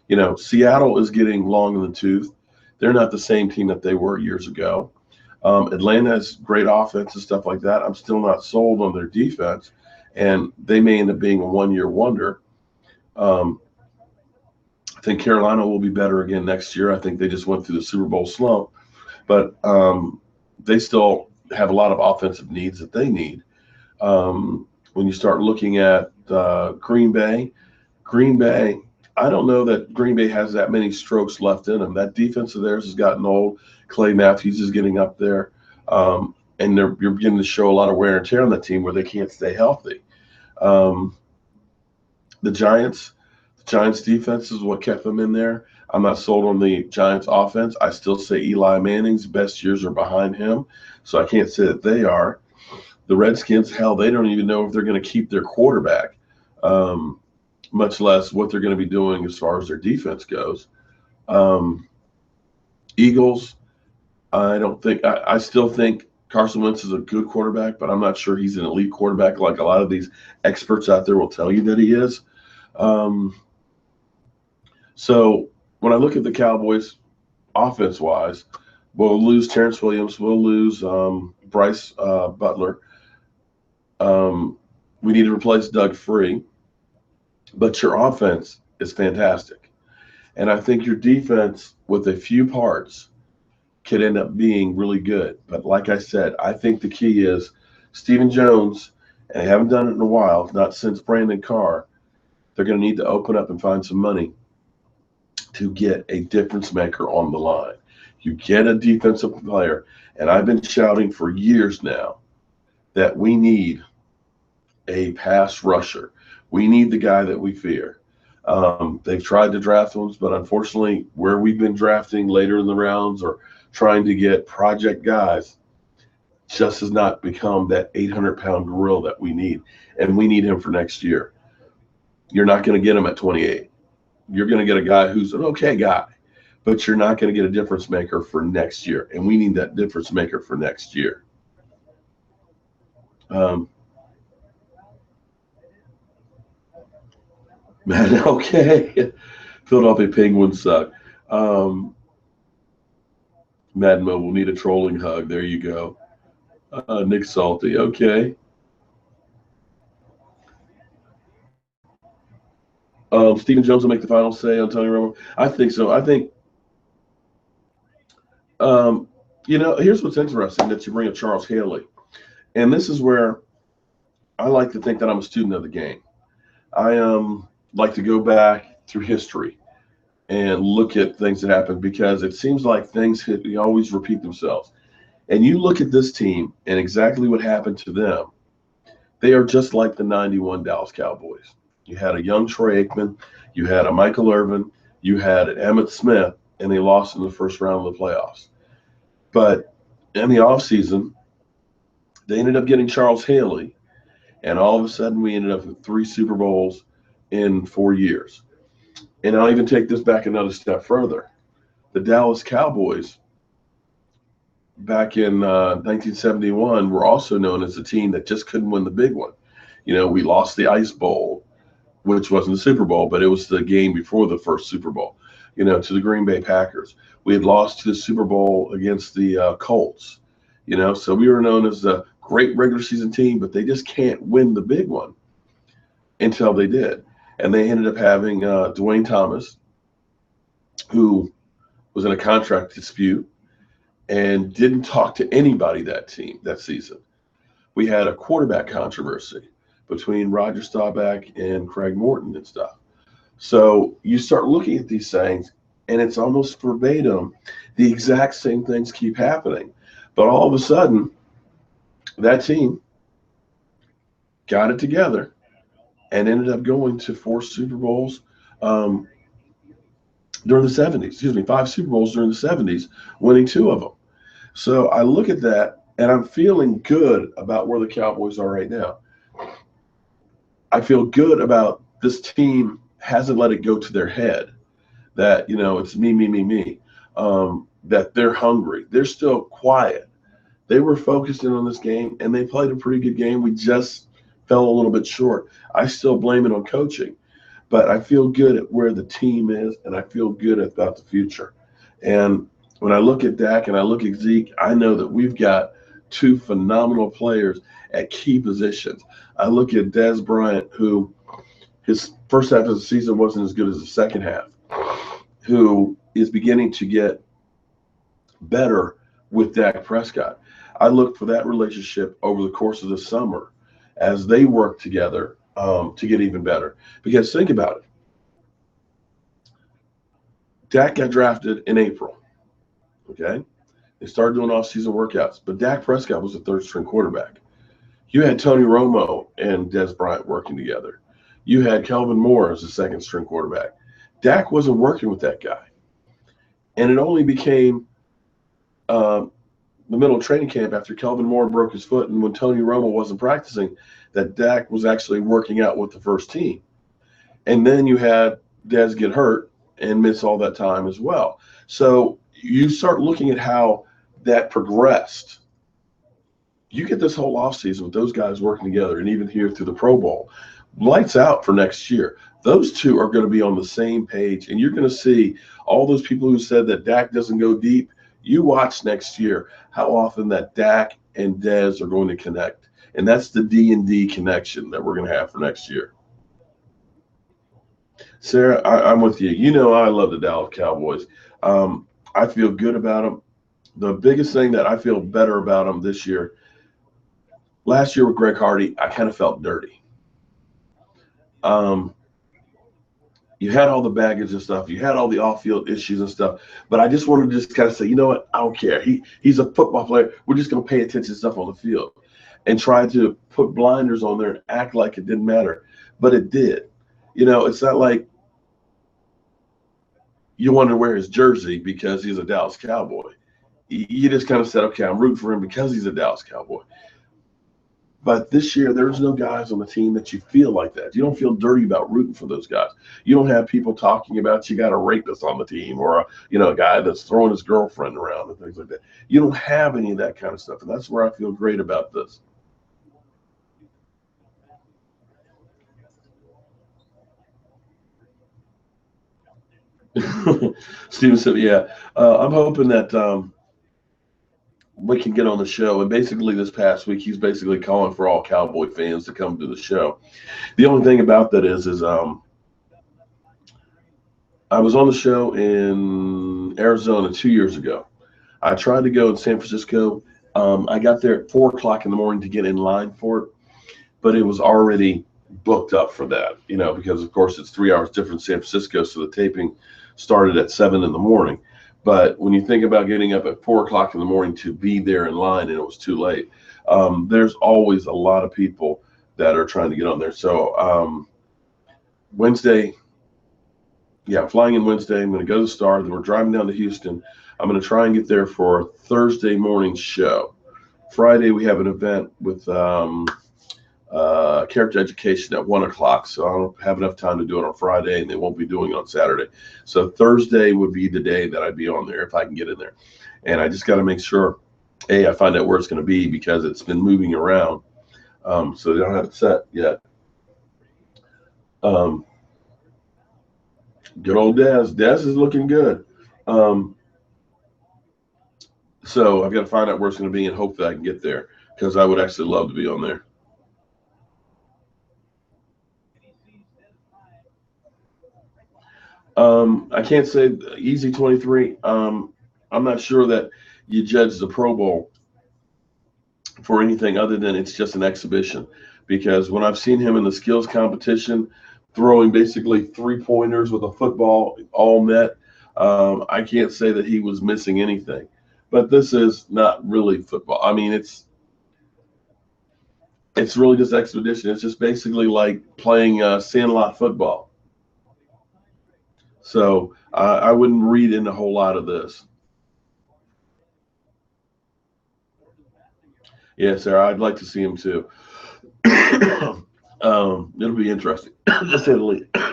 You know, Seattle is getting long in the tooth. They're not the same team that they were years ago. Atlanta has great offense and stuff like that. I'm still not sold on their defense, and they may end up being a one-year wonder. Um, I think Carolina will be better again next year. I think they just went through the Super Bowl slump, but they still have a lot of offensive needs that they need. When you start looking at Green Bay, I don't know that Green Bay has that many strokes left in them. That defense of theirs has gotten old. Clay Matthews is getting up there, and you're beginning to show a lot of wear and tear on the team where they can't stay healthy. Um, the Giants defense is what kept them in there. I'm not sold on the Giants offense. I still say Eli Manning's best years are behind him, so I can't say that they are. The Redskins, hell, they don't even know if they're going to keep their quarterback, much less what they're going to be doing as far as their defense goes. Um, Eagles, I still think Carson Wentz is a good quarterback, but I'm not sure he's an elite quarterback like a lot of these experts out there will tell you that he is. So when I look at the Cowboys offense-wise, we'll lose Terrence Williams, we'll lose Bryce Butler. We need to replace Doug Free, but your offense is fantastic. And I think your defense, with a few parts, could end up being really good. But like I said, I think the key is Stephen Jones, and they haven't done it in a while, not since Brandon Carr. They're going to need to open up and find some money to get a difference maker on the line. You get a defensive player, and I've been shouting for years now that we need a pass rusher. We need the guy that we fear. They've tried to draft ones, but unfortunately, where we've been drafting later in the rounds or trying to get project guys, just has not become that 800-pound gorilla that we need. And we need him for next year. You're not going to get him at 28. You're going to get a guy who's an okay guy, but you're not going to get a difference maker for next year. And we need that difference maker for next year. Man, okay. Philadelphia Penguins suck. Mad Mo will need a trolling hug. There you go. Nick Salty. Okay. Stephen Jones will make the final say on Tony Romo. I think so. I think, here's what's interesting that you bring up Charles Haley. And this is where I like to think that I'm a student of the game. I like to go back through history and look at things that happened, because it seems like things always repeat themselves. And you look at this team and exactly what happened to them. They are just like the '91 Dallas Cowboys. You had a young Troy Aikman. You had a Michael Irvin. You had an Emmitt Smith, and they lost in the first round of the playoffs. But in the offseason, they ended up getting Charles Haley, and all of a sudden we ended up with 3 Super Bowls in 4 years. And I'll even take this back another step further. The Dallas Cowboys back in 1971 were also known as a team that just couldn't win the big one. You know, we lost the Ice Bowl, which wasn't the Super Bowl, but it was the game before the first Super Bowl, you know, to the Green Bay Packers. We had lost to the Super Bowl against the Colts, you know, so we were known as a great regular season team, but they just can't win the big one until they did. And they ended up having Dwayne Thomas, who was in a contract dispute and didn't talk to anybody that season. We had a quarterback controversy between Roger Staubach and Craig Morton and stuff. So you start looking at these things, and it's almost verbatim. The exact same things keep happening. But all of a sudden, that team got it together and ended up going to 4 Super Bowls during the 70s. Excuse me, 5 Super Bowls during the 70s, winning 2 of them. So I look at that, and I'm feeling good about where the Cowboys are right now. I feel good about this team hasn't let it go to their head that, you know, it's me, that they're hungry. They're still quiet. They were focused in on this game, and they played a pretty good game. We just fell a little bit short. I still blame it on coaching, but I feel good at where the team is, and I feel good about the future. And when I look at Dak and I look at Zeke, I know that we've got 2 phenomenal players at key positions. I look at Dez Bryant, who his first half of the season wasn't as good as the second half, who is beginning to get better with Dak Prescott. I look for that relationship over the course of the summer as they work together to get even better. Because think about it. Dak got drafted in April, okay? They started doing off-season workouts, but Dak Prescott was the 3rd-string quarterback. You had Tony Romo and Dez Bryant working together. You had Kelvin Moore as the 2nd-string quarterback. Dak wasn't working with that guy. And it only became the middle of training camp after Kelvin Moore broke his foot and when Tony Romo wasn't practicing that Dak was actually working out with the first team. And then you had Dez get hurt and miss all that time as well. So you start looking at how that progressed. You get this whole offseason with those guys working together and even here through the Pro Bowl. Lights out for next year. Those 2 are going to be on the same page, and you're going to see all those people who said that Dak doesn't go deep. You watch next year how often that Dak and Dez are going to connect, and that's the D&D connection that we're going to have for next year. Sarah, I'm with you. You know I love the Dallas Cowboys. I feel good about them. The biggest thing that I feel better about them this year, last year with Greg Hardy, I kind of felt dirty. You had all the baggage and stuff. You had all the off-field issues and stuff. But I just wanted to just kind of say, you know what? I don't care. He's a football player. We're just going to pay attention to stuff on the field and try to put blinders on there and act like it didn't matter. But it did. You know, it's not like you want to wear his jersey because he's a Dallas Cowboy. You just kind of said, okay, I'm rooting for him because he's a Dallas Cowboy. But this year, there's no guys on the team that you feel like that. You don't feel dirty about rooting for those guys. You don't have people talking about you got a rapist on the team or a guy that's throwing his girlfriend around and things like that. You don't have any of that kind of stuff, and that's where I feel great about this. Steven said, yeah, I'm hoping that we can get on the show. And basically this past week, he's basically calling for all Cowboy fans to come to the show. The only thing about that is I was on the show in Arizona 2 years ago. I tried to go in San Francisco. I got there at 4 o'clock in the morning to get in line for it, but it was already booked up for that, because of course it's 3 hours different in San Francisco. So the taping started at 7 in the morning. But when you think about getting up at 4 o'clock in the morning to be there in line and it was too late, there's always a lot of people that are trying to get on there. So Wednesday, yeah, flying in Wednesday. I'm going to go to the Star. Then we're driving down to Houston. I'm going to try and get there for a Thursday morning show. Friday, we have an event with character education at 1 o'clock. So I don't have enough time to do it on Friday, and they won't be doing it on Saturday. So Thursday would be the day that I'd be on there if I can get in there. And I just got to make sure, I find out where it's going to be because it's been moving around. So they don't have it set yet. Good old Dez. Dez is looking good. So I've got to find out where it's going to be and hope that I can get there because I would actually love to be on there. I can't say easy 23. I'm not sure that you judge the Pro Bowl for anything other than it's just an exhibition. Because when I've seen him in the skills competition, throwing basically 3-pointers with a football all net, I can't say that he was missing anything. But this is not really football. I mean, it's really just expedition. It's just basically like playing sandlot football. So I wouldn't read in a whole lot of this. Yeah, Sarah, I'd like to see him too. It'll be interesting, to say the least. Yeah,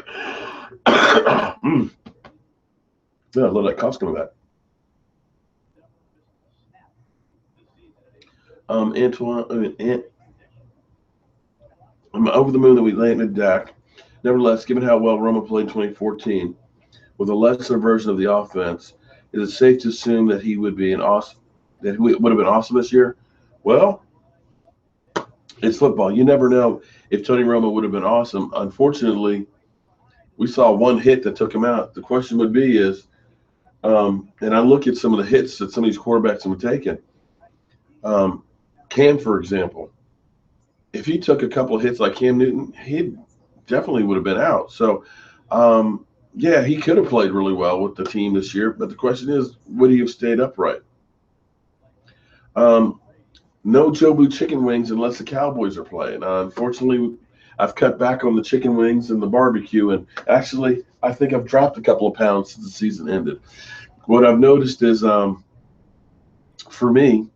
I love that cough coming back. Antoine, I'm over the moon that we landed Dak. Nevertheless, given how well Roma played in 2014, with a lesser version of the offense, is it safe to assume that he would be that he would have been awesome this year? Well, it's football. You never know if Tony Romo would have been awesome. Unfortunately, we saw one hit that took him out. The question would be is, and I look at some of the hits that some of these quarterbacks have taken. Cam, for example, if he took a couple of hits like Cam Newton, he definitely would have been out. So, yeah, he could have played really well with the team this year. But the question is, would he have stayed upright? No Jobu chicken wings unless the Cowboys are playing. Unfortunately, I've cut back on the chicken wings and the barbecue. And actually, I think I've dropped a couple of pounds since the season ended. What I've noticed is, for me,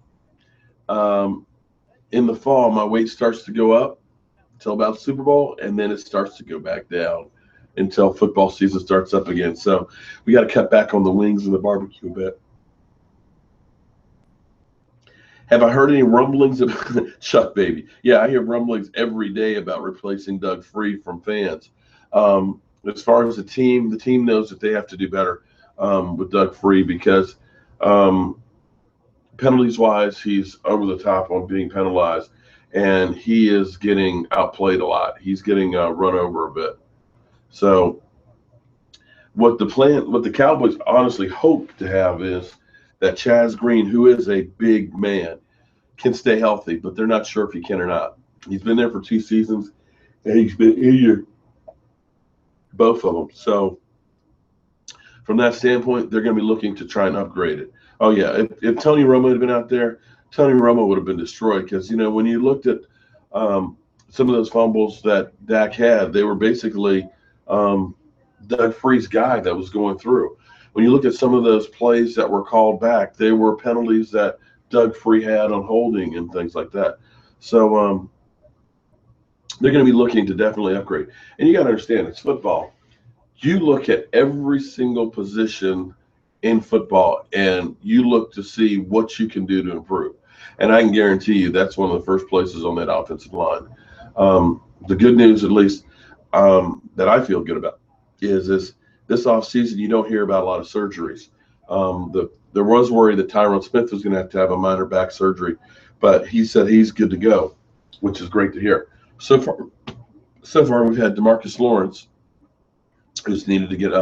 in the fall, my weight starts to go up until about Super Bowl, and then it starts to go back down until football season starts up again. So we got to cut back on the wings and the barbecue a bit. Have I heard any rumblings of Chuck Baby? Yeah, I hear rumblings every day about replacing Doug Free from fans. As far as the team knows that they have to do better with Doug Free because penalties-wise, he's over the top on being penalized, and he is getting outplayed a lot. He's getting run over a bit. So what the Cowboys honestly hope to have is that Chaz Green, who is a big man, can stay healthy, but they're not sure if he can or not. He's been there for 2 seasons, and he's been injured, both of them. So from that standpoint, they're going to be looking to try and upgrade it. Oh, yeah, if Tony Romo had been out there, Tony Romo would have been destroyed because, when you looked at some of those fumbles that Dak had, they were basically Doug Free's guy that was going through. When you look at some of those plays that were called back, they were penalties that Doug Free had on holding and things like that. So they're going to be looking to definitely upgrade. And you got to understand, it's football. You look at every single position in football, and you look to see what you can do to improve. And I can guarantee you that's one of the first places on that offensive line. The good news, at least, that I feel good about is this offseason you don't hear about a lot of surgeries. There was worry that Tyron Smith was going to have a minor back surgery, but he said he's good to go, which is great to hear. So far we've had DeMarcus Lawrence, who's needed to get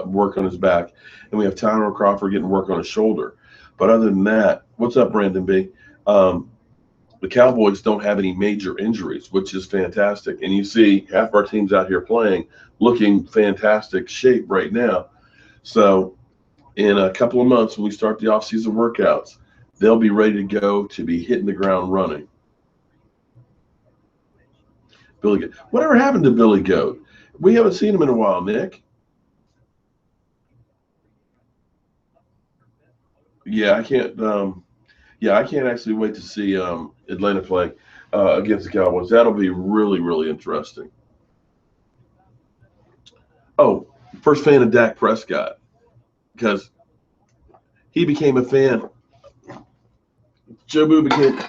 work on his back, and we have Tyler Crawford getting work on his shoulder. But other than that, what's up, Brandon B? The Cowboys don't have any major injuries, which is fantastic. And you see half our teams out here playing, looking fantastic shape right now. So in a couple of months, when we start the off-season workouts, they'll be ready to go to be hitting the ground running. Billy Goat. Whatever happened to Billy Goat? We haven't seen him in a while, Nick. Yeah, I can't. I can't actually wait to see Atlanta play against the Cowboys. That'll be really, really interesting. Oh, first fan of Dak Prescott because he became a fan. Jobu became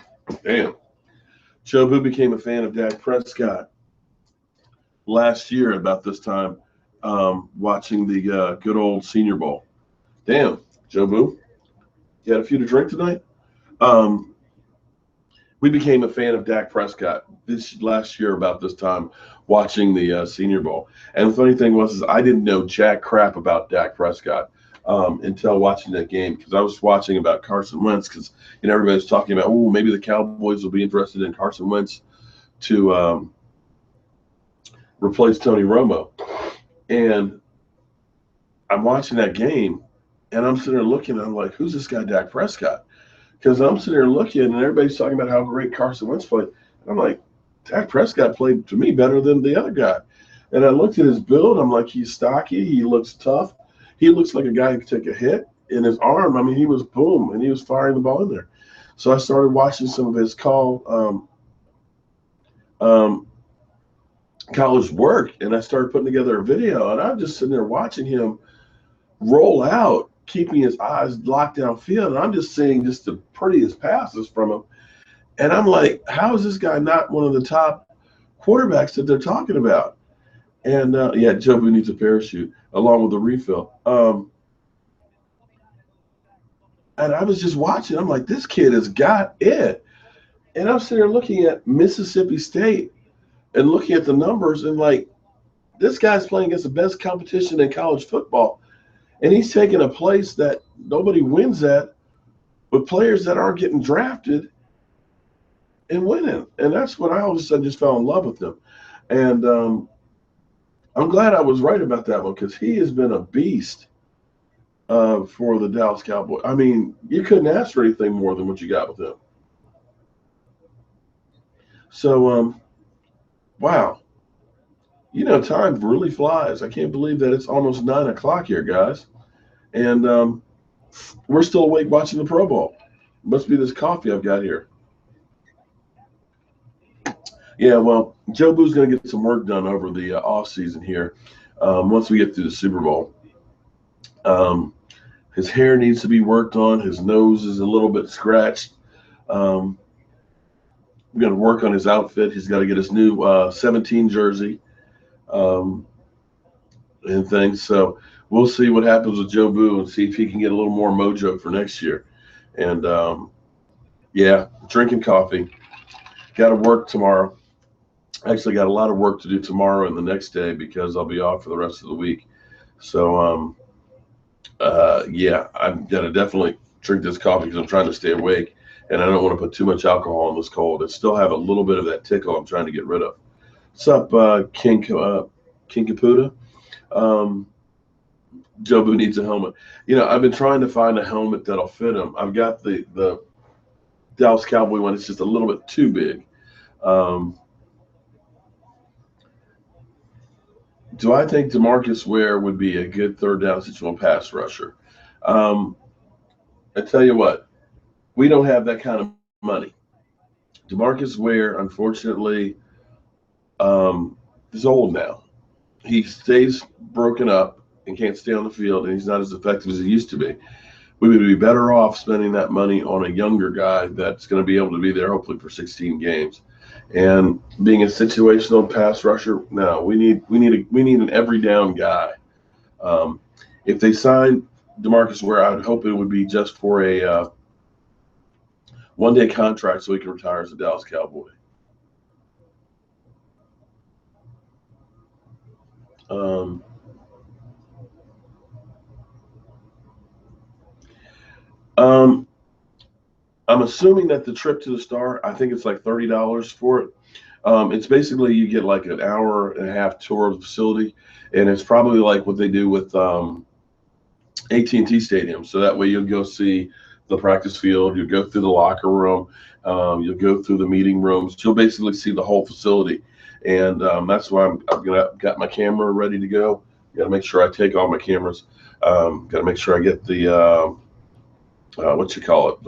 Jobu became a fan of Dak Prescott last year about this time, watching the good old Senior Bowl. Damn, Jobu, you had a few to drink tonight? We became a fan of Dak Prescott this last year about this time, watching the Senior Bowl. And the funny thing was, is I didn't know jack crap about Dak Prescott until watching that game, because I was watching about Carson Wentz, because everybody was talking about, oh, maybe the Cowboys will be interested in Carson Wentz to replace Tony Romo. And I'm watching that game, and I'm sitting there looking, and I'm like, who's this guy, Dak Prescott? Because I'm sitting there looking, and everybody's talking about how great Carson Wentz played. And I'm like, Dak Prescott played, to me, better than the other guy. And I looked at his build. I'm like, he's stocky. He looks tough. He looks like a guy who could take a hit. In his arm, I mean, he was boom, and he was firing the ball in there. So I started watching some of his college work, and I started putting together a video. And I'm just sitting there watching him roll out, keeping his eyes locked downfield, and I'm just seeing just the prettiest passes from him. And I'm like, how is this guy not one of the top quarterbacks that they're talking about? And Jobu needs a parachute along with a refill. And I was just watching. I'm like, this kid has got it. And I'm sitting there looking at Mississippi State and looking at the numbers, and like, this guy's playing against the best competition in college football. And he's taking a place that nobody wins at with players that aren't getting drafted and winning. And that's when I all of a sudden just fell in love with him. And I'm glad I was right about that one, because he has been a beast for the Dallas Cowboys. I mean, you couldn't ask for anything more than what you got with him. So, wow. Time really flies. I can't believe that it's almost 9 o'clock here, guys. And we're still awake watching the Pro Bowl. Must be this coffee I've got here. Yeah, well, Jobu's going to get some work done over the off season here. Once we get through the Super Bowl, his hair needs to be worked on. His nose is a little bit scratched. We're going to work on his outfit. He's got to get his new 17 jersey and things. So we'll see what happens with Jobu and see if he can get a little more mojo for next year. And drinking coffee. Got to work tomorrow. Actually got a lot of work to do tomorrow and the next day, because I'll be off for the rest of the week. So, I'm going to definitely drink this coffee because I'm trying to stay awake, and I don't want to put too much alcohol in this cold. I still have a little bit of that tickle I'm trying to get rid of. What's up, King Caputa? Jobu needs a helmet. I've been trying to find a helmet that'll fit him. I've got the Dallas Cowboy one. It's just a little bit too big. Do I think DeMarcus Ware would be a good third down situational pass rusher? I tell you what, we don't have that kind of money. DeMarcus Ware, unfortunately, is old now. He stays broken up and can't stay on the field, and he's not as effective as he used to be. We would be better off spending that money on a younger guy that's going to be able to be there hopefully for 16 games. And being a situational pass rusher, no, we need an every down guy. If they sign DeMarcus Ware, I'd hope it would be just for a one-day contract so he can retire as a Dallas Cowboy. I'm assuming that the trip to the Star, I think it's like $30 for it. It's basically you get like an hour and a half tour of the facility, and it's probably like what they do with AT&T Stadium. So that way you'll go see the practice field, you'll go through the locker room, you'll go through the meeting rooms. You'll basically see the whole facility. and that's why I've got my camera ready to go. Got to make sure I take all my cameras. Got to make sure I get the what you call it?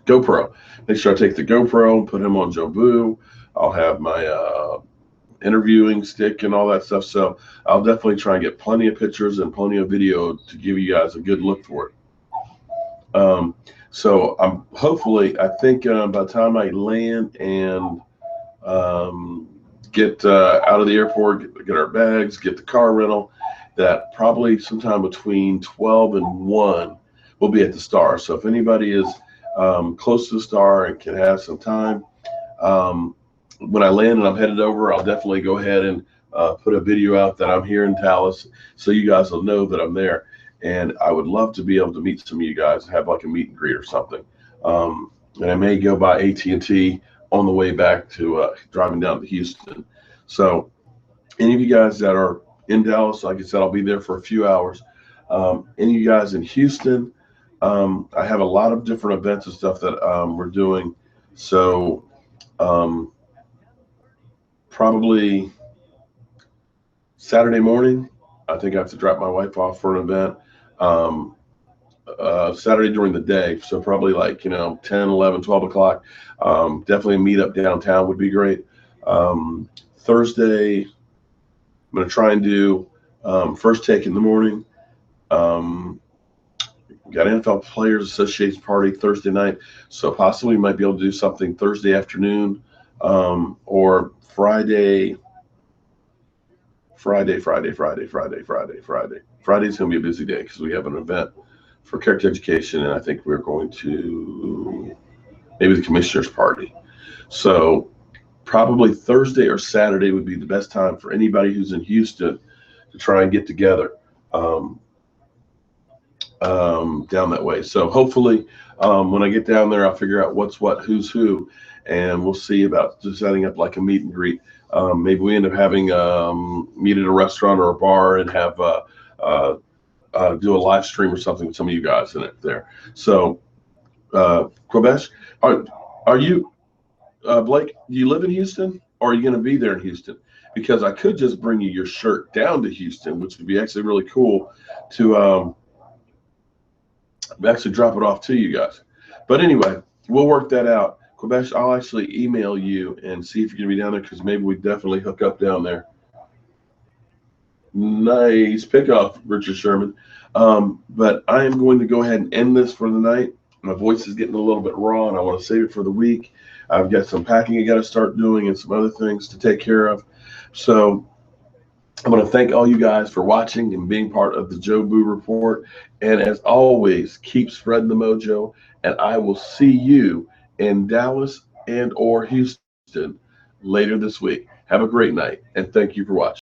GoPro. Make sure I take the GoPro and put him on Jobu. I'll have my interviewing stick and all that stuff. So I'll definitely try and get plenty of pictures and plenty of video to give you guys a good look for it. So I'm hopefully, I think by the time I land and get out of the airport, get our bags, get the car rental, that probably sometime between 12 and 1 we'll be at the Star. So if anybody is close to the Star and can have some time, when I land and I'm headed over, I'll definitely go ahead and put a video out that I'm here in Dallas, so you guys will know that I'm there. And I would love to be able to meet some of you guys, have like a meet and greet or something. And I may go by AT&T on the way back to driving down to Houston. So any of you guys that are in Dallas, like I said, I'll be there for a few hours. Any of you guys in Houston, I have a lot of different events and stuff that we're doing. So probably Saturday morning, I think I have to drop my wife off for an event. Saturday during the day, so probably like 10, 11, 12 o'clock. Definitely a meetup downtown would be great. Thursday, I'm going to try and do first take in the morning. Got NFL Players Association party Thursday night, so possibly might be able to do something Thursday afternoon or Friday. Friday's going to be a busy day because we have an event for character education, and I think we're going to maybe the commissioner's party. So probably Thursday or Saturday would be the best time for anybody who's in Houston to try and get together down that way. So hopefully when I get down there, I'll figure out what's what, who's who, and we'll see about just setting up like a meet and greet. Maybe we end up having meet at a restaurant or a bar and have do a live stream or something with some of you guys in it there. So Quebesh, are you Blake, do you live in Houston, or are you going to be there in Houston? Because I could just bring you your shirt down to Houston, which would be actually really cool to actually drop it off to you guys. But anyway, we'll work that out. Quebesh, I'll actually email you and see if you're going to be down there, because maybe we definitely hook up down there. Nice pickoff, Richard Sherman. But I am going to go ahead and end this for the night. My voice is getting a little bit raw, and I want to save it for the week. I've got some packing I got to start doing and some other things to take care of. So I want to thank all you guys for watching and being part of the Jobu Report. And as always, keep spreading the mojo, and I will see you in Dallas and or Houston later this week. Have a great night, and thank you for watching.